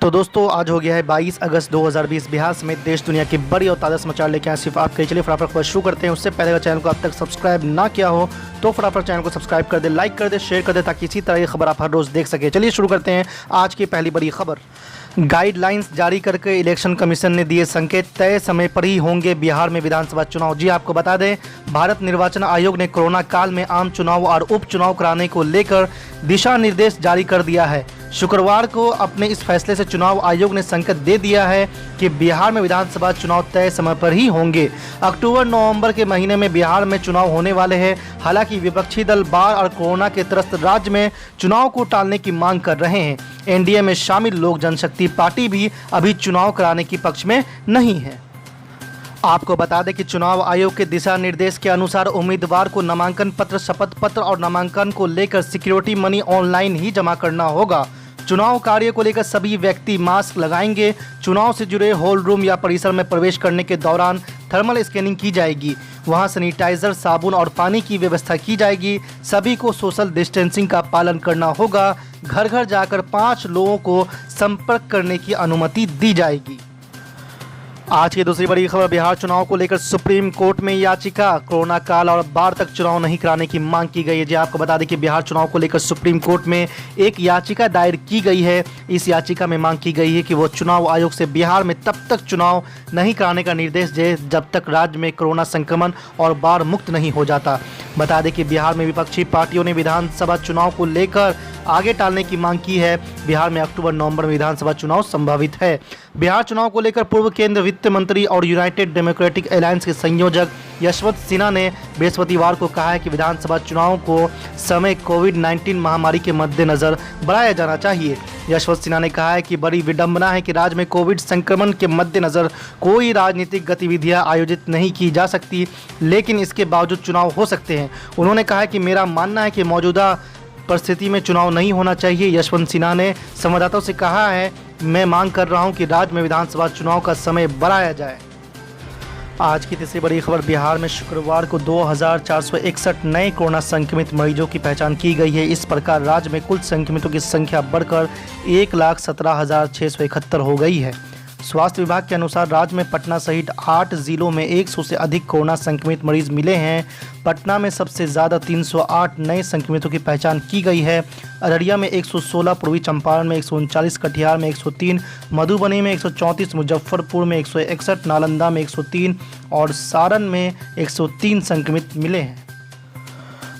तो दोस्तों आज हो गया है 22 अगस्त 2020। बिहार समेत देश दुनिया की बड़ी और ताज़ा समाचार लेके आए सिर्फ आपके। चलिए फटाफट खबर शुरू करते हैं। उससे पहले अगर चैनल को अब तक सब्सक्राइब ना किया हो तो फटाफट चैनल को सब्सक्राइब कर दे, लाइक कर दे, शेयर कर दे, ताकि इसी तरह की खबर आप हर रोज़ देख सके। चलिए शुरू करते हैं आज की पहली बड़ी खबर। गाइडलाइंस जारी करके इलेक्शन कमीशन ने दिए संकेत, तय समय पर ही होंगे बिहार में विधानसभा चुनाव। जी आपको बता दें, भारत निर्वाचन आयोग ने कोरोना काल में आम चुनाव और उपचुनाव कराने को लेकर दिशा निर्देश जारी कर दिया है। शुक्रवार को अपने इस फैसले से चुनाव आयोग ने संकेत दे दिया है कि बिहार में विधानसभा चुनाव तय समय पर ही होंगे। अक्टूबर नवंबर के महीने में बिहार में चुनाव होने वाले हैं। हालांकि विपक्षी दल बाढ़ और कोरोना के त्रस्त राज्य में चुनाव को टालने की मांग कर रहे हैं। एनडीए में शामिल लोक जनशक्ति पार्टी भी अभी चुनाव कराने की पक्ष में नहीं है। आपको बता दें कि चुनाव आयोग के दिशा निर्देश के अनुसार उम्मीदवार को नामांकन पत्र, शपथ पत्र और नामांकन को लेकर सिक्योरिटी मनी ऑनलाइन ही जमा करना होगा। चुनाव कार्य को लेकर सभी व्यक्ति मास्क लगाएंगे। चुनाव से जुड़े हॉल रूम या परिसर में प्रवेश करने के दौरान थर्मल स्कैनिंग की जाएगी। वहां सैनिटाइजर, साबुन और पानी की व्यवस्था की जाएगी। सभी को सोशल डिस्टेंसिंग का पालन करना होगा। घर घर जाकर 5 लोगों को संपर्क करने की अनुमति दी जाएगी। आज की दूसरी बड़ी खबर, बिहार चुनाव को लेकर सुप्रीम कोर्ट में याचिका। कोरोना काल और बाढ़ तक चुनाव नहीं कराने की मांग की गई है। जी आपको बता दें कि बिहार चुनाव को लेकर सुप्रीम कोर्ट में एक याचिका दायर की गई है। इस याचिका में मांग की गई है कि वो चुनाव आयोग से बिहार में तब तक चुनाव नहीं कराने का निर्देश दे जब तक राज्य में कोरोना संक्रमण और बाढ़ मुक्त नहीं हो जाता। बता दें कि बिहार में विपक्षी पार्टियों ने विधानसभा चुनाव को लेकर आगे टालने की मांग की है। बिहार में अक्टूबर नवंबर में विधानसभा चुनाव संभावित है। बिहार चुनाव को लेकर पूर्व केंद्रीय वित्त मंत्री और यूनाइटेड डेमोक्रेटिक अलायंस के संयोजक यशवंत सिन्हा ने बृहस्पतिवार को कहा है कि विधानसभा चुनाव को समय कोविड-19 महामारी के मद्देनजर बढ़ाया जाना चाहिए। यशवंत सिन्हा ने कहा है कि बड़ी विडंबना है कि राज्य में कोविड संक्रमण के मद्देनजर कोई राजनीतिक गतिविधियां आयोजित नहीं की जा सकती, लेकिन इसके बावजूद चुनाव हो सकते हैं। उन्होंने कहा है कि मेरा मानना है कि मौजूदा परिस्थिति में चुनाव नहीं होना चाहिए। यशवंत सिन्हा ने संवाददाताओं से कहा है, मैं मांग कर रहा हूं कि राज्य में विधानसभा चुनाव का समय बढ़ाया जाए। आज की तीसरी बड़ी खबर, बिहार में शुक्रवार को 2461 नए कोरोना संक्रमित मरीजों की पहचान की गई है। इस प्रकार राज्य में कुल संक्रमितों की संख्या बढ़कर 1,17,671 हो गई है। स्वास्थ्य विभाग के अनुसार राज्य में पटना सहित 8 जिलों में 100 से अधिक कोरोना संक्रमित मरीज मिले हैं। पटना में सबसे ज़्यादा 308 नए संक्रमितों की पहचान की गई है। अररिया में 116, पूर्वी चंपारण में 139, कटिहार में 103, मधुबनी में 134, मुजफ्फरपुर में 161, नालंदा में 103 और सारण में 103 संक्रमित मिले हैं।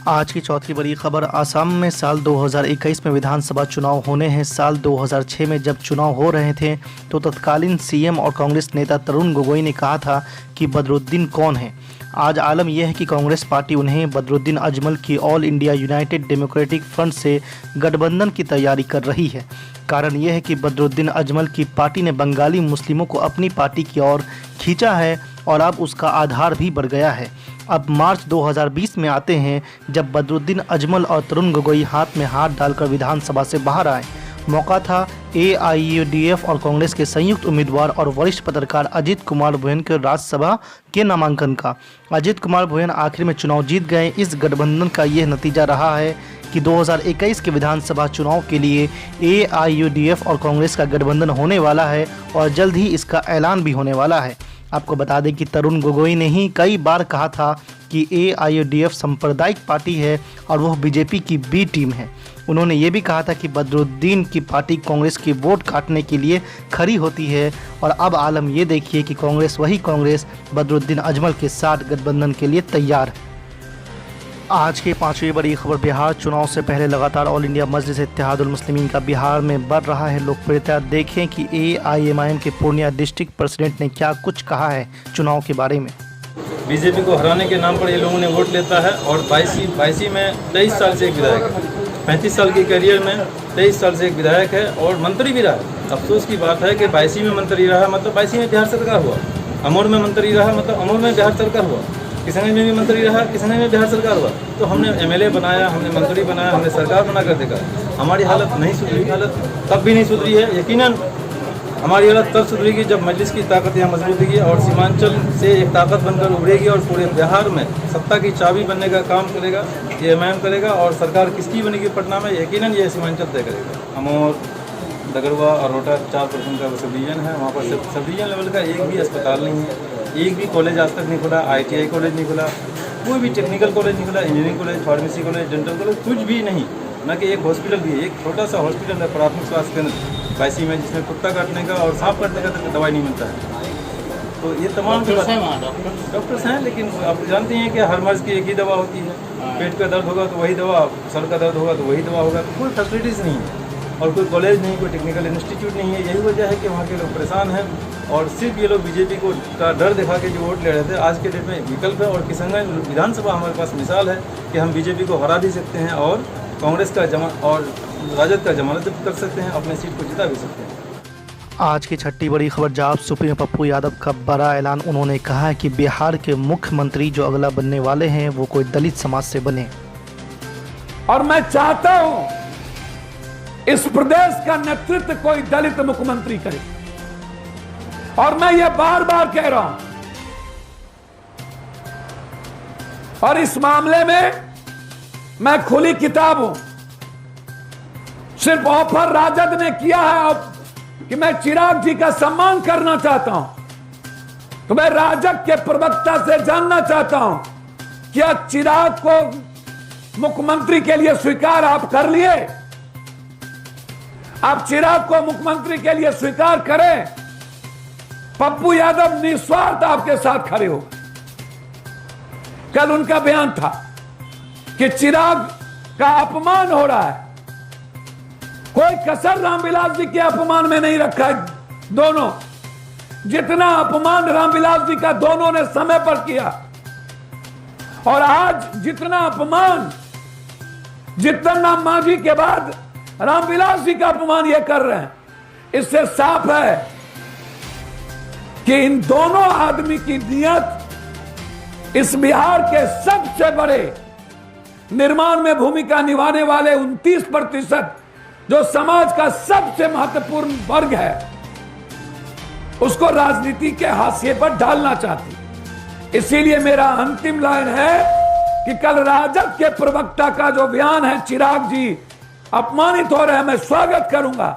आज की चौथी बड़ी खबर, आसाम में साल 2021 में विधानसभा चुनाव होने हैं। साल 2006 में जब चुनाव हो रहे थे तो तत्कालीन सीएम और कांग्रेस नेता तरुण गोगोई ने कहा था कि बदरुद्दीन कौन है। आज आलम यह है कि कांग्रेस पार्टी उन्हें बदरुद्दीन अजमल की all India United democratic front से गठबंधन की तैयारी कर रही है। कारण यह है कि बदरुद्दीन अजमल की पार्टी ने बंगाली मुस्लिमों को अपनी पार्टी की ओर खींचा है और अब उसका आधार भी बढ़ गया है। अब मार्च 2020 में आते हैं जब बदरुद्दीन अजमल और तरुण गोगोई हाथ में हाथ डालकर विधानसभा से बाहर आए। मौका था AIUDF और कांग्रेस के संयुक्त उम्मीदवार और वरिष्ठ पत्रकार अजित कुमार भोयन के राज्यसभा के नामांकन का। अजित कुमार भोयन आखिर में चुनाव जीत गए। इस गठबंधन का यह नतीजा रहा है कि 2021 के विधानसभा चुनाव के लिए AIUDF और कांग्रेस का गठबंधन होने वाला है और जल्द ही इसका ऐलान भी होने वाला है। आपको बता दें कि तरुण गोगोई ने ही कई बार कहा था कि AIUDF सांप्रदायिक पार्टी है और वह बीजेपी की बी टीम है। उन्होंने ये भी कहा था कि बदरुद्दीन की पार्टी कांग्रेस की वोट काटने के लिए खड़ी होती है और अब आलम ये देखिए कि वही कांग्रेस बदरुद्दीन अजमल के साथ गठबंधन के लिए तैयार है। आज की पांचवी बड़ी खबर, बिहार चुनाव से पहले लगातार ऑल इंडिया मजलिस इत्तेहादुल मुस्लिमीन का बिहार में बढ़ रहा है लोकप्रियता। देखें कि AIMIM के पूर्णिया डिस्ट्रिक्ट प्रेसिडेंट ने क्या कुछ कहा है चुनाव के बारे में। बीजेपी को हराने के नाम पर ये लोगों ने वोट लेता है और 22 में 23 साल से एक विधायक है। 35 साल की करियर में 23 साल से एक विधायक है और मंत्री भी रहा है। अफसोस की बात है कि 22 में मंत्री रहा, मतलब 22 में बिहार सरकार हुआ। अमोर में मंत्री रहा, मतलब अमोर में बिहार सरकार हुआ। किसनगंज में भी मंत्री रहा, किसनगंज में बिहार सरकार हुआ। तो हमने MLA बनाया, हमने मंत्री बनाया, हमने सरकार बना कर देखा। हमारी हालत नहीं सुधरी, हालत तब भी नहीं सुधरी है। यकीनन हमारी हालत तब सुधरेगी जब मजलिस की ताकत यहाँ मजबूत होगी और सीमांचल से एक ताकत बनकर उभरेगी और पूरे बिहार में सत्ता की चाबी बनने का काम करेगा, ये MIM करेगा। और सरकार किसकी बनेगी पटना में, यकीनन ये सीमांचल तय करेगा। अमोर, डगरवा और रोटा 4% का सब डिवीज़न है। वहाँ पर सब डिवीज़न लेवल का एक भी अस्पताल नहीं है, एक भी कॉलेज आज तक नहीं खुला, ITI कॉलेज नहीं खुला, कोई भी टेक्निकल कॉलेज नहीं खुला, engineering college, pharmacy college, dental college, कुछ भी नहीं। न कि एक हॉस्पिटल भी है, एक छोटा सा हॉस्पिटल है प्राथमिक स्वास्थ्य केंद्र बायसी में, जिसमें कुत्ता काटने का और सांप काटने का तक दवाई नहीं मिलता है। तो ये तमाम डॉक्टर्स हैं, लेकिन आप जानते हैं कि हर मर्ज़ की एक ही दवा होती है। पेट का दर्द होगा तो वही दवा, सर का दर्द होगा तो वही दवा होगा। तो कोई फैसिलिटीज़ नहीं है और कोई कॉलेज नहीं, कोई टेक्निकल इंस्टीट्यूट नहीं है। यही वजह है कि वहाँ के लोग परेशान हैं और सिर्फ ये लोग बीजेपी को का डर दिखा के जो वोट ले रहे थे, आज के डेट में विकल्प है। और किशनगंज विधानसभा हमारे पास मिसाल है कि हम बीजेपी को हरा भी सकते हैं और कांग्रेस का और राजद का जमानत जब्त कर सकते हैं, अपने सीट को जिता भी सकते हैं। आज की छठी बड़ी खबर जाप सुप्रीमो पप्पू यादव का बड़ा ऐलान। उन्होंने कहा है कि बिहार के मुख्यमंत्री जो अगला बनने वाले हैं वो कोई दलित समाज से बने। और मैं चाहता हूं इस प्रदेश का नेतृत्व कोई दलित मुख्यमंत्री करे। और मैं ये बार बार कह रहा हूं, और इस मामले में मैं खुली किताब हूं। सिर्फ ऑफर राजद ने किया है कि मैं चिराग जी का सम्मान करना चाहता हूं, तो मैं राजद के प्रवक्ता से जानना चाहता हूं, क्या चिराग को मुख्यमंत्री के लिए स्वीकार आप कर लिए? आप चिराग को मुख्यमंत्री के लिए स्वीकार करें, पप्पू यादव निस्वार्थ आपके साथ खड़े हो। कल उनका बयान था कि चिराग का अपमान हो रहा है। कोई कसर रामविलास जी के अपमान में नहीं रखा है। दोनों, जितना अपमान रामविलास जी का दोनों ने समय पर किया, और आज जितना अपमान जीतन राम मांझी के बाद रामविलास जी का अपमान ये कर रहे हैं, इससे साफ है कि इन दोनों आदमी की नियत इस बिहार के सबसे बड़े निर्माण में भूमिका निभाने वाले 29% जो समाज का सबसे महत्वपूर्ण वर्ग है, उसको राजनीति के हाशिए पर डालना चाहती। इसीलिए मेरा अंतिम लाइन है कि कल राजद के प्रवक्ता का जो बयान है, चिराग जी अपमानित हो रहे हैं, मैं स्वागत करूंगा।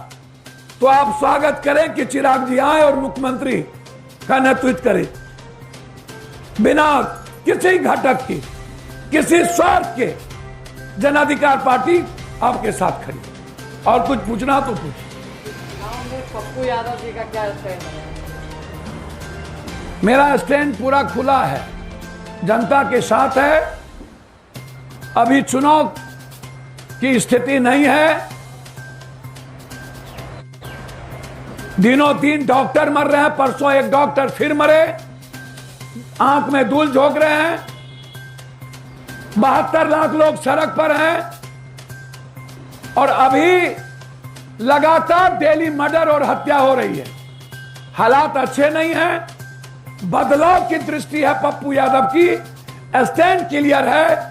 तो आप स्वागत करें कि चिराग जी आए और मुख्यमंत्री का नेतृत्व करें, बिना किसी घटक की, किसी स्वार्थ के। जन अधिकार पार्टी आपके साथ खड़ी। और कुछ पूछना तो पूछ। पप्पू यादव जी का क्या स्टैंड है? मेरा स्टैंड पूरा खुला है, जनता के साथ है। अभी चुनाव की स्थिति नहीं है। दिनों दिन डॉक्टर मर रहे हैं, परसों एक डॉक्टर फिर मरे, आंख में धूल झोंक रहे हैं। 72 लाख लोग सड़क पर हैं और अभी लगातार डेली मर्डर और हत्या हो रही है। हालात अच्छे नहीं हैं। बदलाव की दृष्टि है पप्पू यादव की, स्टैंड क्लियर है।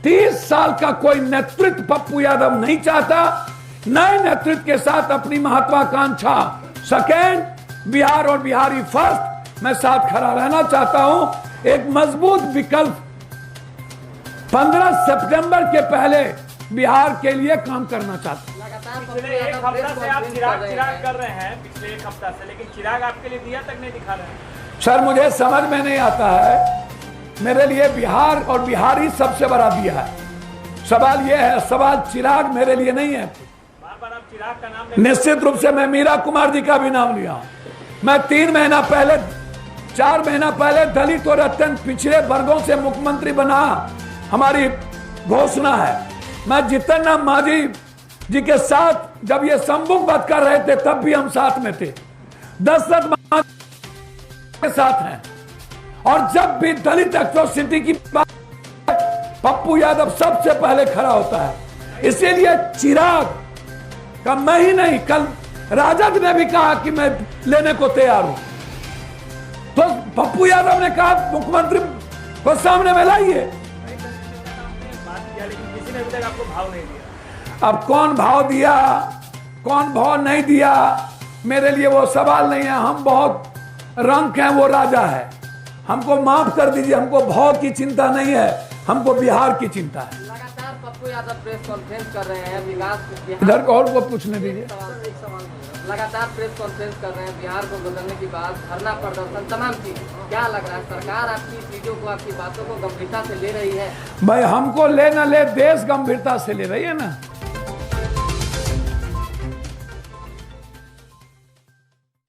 30 साल का कोई नेतृत्व पप्पू यादव नहीं चाहता। नए नेतृत्व के साथ अपनी महत्वाकांक्षा सेकेंड, बिहार और बिहारी फर्स्ट, मैं साथ खड़ा रहना चाहता हूं। एक मजबूत विकल्प 15 सितंबर के पहले बिहार के लिए काम करना चाहता हूं। पिछले एक हफ्ता से आप चिराग कर रहे हैं, पिछले एक हफ्ता से, लेकिन चिराग आपके लिए दिया तक नहीं दिखा रहे हैं। सर, मुझे समझ में नहीं आता है। मेरे लिए बिहार और बिहारी सबसे बड़ा दिया है। सवाल यह है, सवाल चिराग मेरे लिए नहीं है। बार बार आप चिराग का नाम निश्चित रूप से मैं मीरा कुमार जी का भी नाम लिया। मैं 4 महीना पहले दलित और अत्यंत पिछड़े वर्गों से मुख्यमंत्री बना, हमारी घोषणा है। मैं जीतन राम मांझी जी के साथ जब ये संबुकबद्ध कर रहे थे तब भी हम साथ में थे। दशरथ के साथ हैं। और जब भी दलित एट्रोसिटी की बात, पप्पू यादव सबसे पहले खड़ा होता है। इसीलिए चिराग का मैं ही नहीं, कल राजद ने भी कहा कि मैं लेने को तैयार हूं। तो पप्पू यादव ने कहा मुख्यमंत्री को सामने में लाइए। किसी ने अभी तक आपको भाव नहीं दिया। अब कौन भाव दिया, कौन भाव नहीं दिया, मेरे लिए वो सवाल नहीं है। हम बहुत रंग हैं, वो राजा है। हमको माफ कर दीजिए, हमको भाव की चिंता नहीं है, हमको बिहार की चिंता है। लगातार पप्पू यादव प्रेस कॉन्फ्रेंस कर रहे हैं विकास इधर को और को पूछने दीजिए। लगातार प्रेस कॉन्फ्रेंस कर रहे हैं बिहार को बदलने की बात, धरना प्रदर्शन, तमाम चीज। क्या लग रहा है सरकार आपकी चीजों को, आपकी बातों को गंभीरता से ले रही है? भाई हमको ले न ले, देश गंभीरता से ले रही है ना।